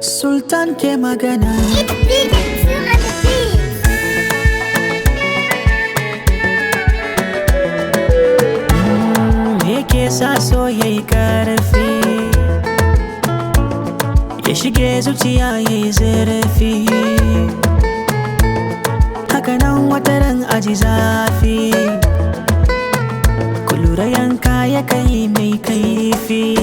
Sultan ke magana. Me ke sa so yayi karfi, ya shige zuciya yayi zurfi, hakanan wataran aji zafi. Ku lura yanka ya kai mai kaifi,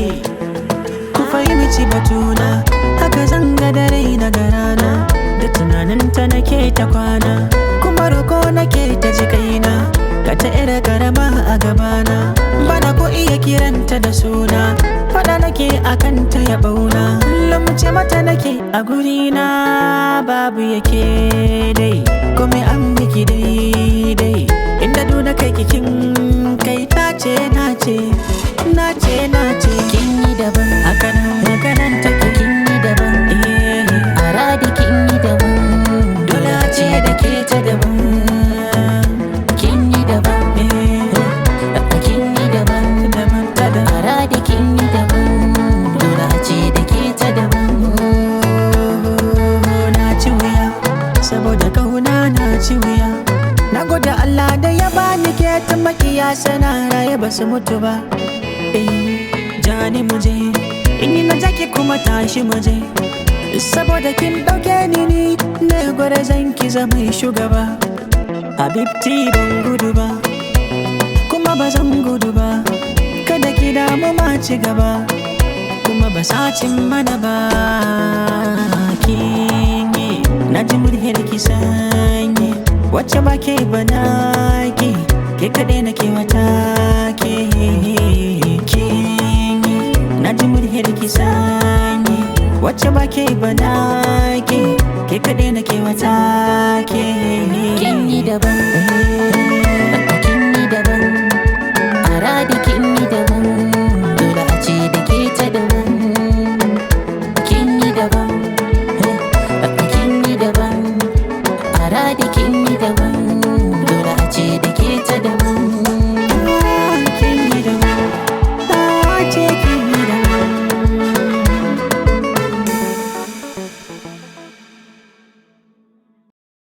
ku fahimci batuna, haka zanga da raina ga rana. Da tunaninta nake ta kwana, kuma roko nake ta ji kaina. Ga ta ira karama a gabana, bana ko iya kiranta da suna. Fada nake akan ta ya bauna, kullum ce mata nake a gurina babu yake dai. Kome an miki daidai, inda duna kai kikin kai nace nace nace nace. Kin yi daban, hakanan take. kin yi daban, a radi kin yi daban, Dole a ce da ke ta daban. kin yi daban, kin yi daban, Daban ta daban. a radi kin yi daban, dole a ce da ke ta daban. Na ci wuya, saboda kauna na ci wuya. Na gode Allah da ya bani ke ta makiya sana raye ba su mutu ba. Jani muje, in yi na jaki kuma tashi muje. Saboda kin ɗauke ni ne gwada zan ki zama shugaba. Habibti ban gudu ba, kuma ba zan gudu ba. Kada ki damu ma ci gaba, kuma ba sacin mana ba. Kinyi, na ji muryar ki sanye, wacce ba ke bana ki, ke kaɗai na ke wata ke. Kinyi, na ji muryar ki sanye, wacce ba ke bana ki, ke kaɗai na ke wata ke. Kin yi daban,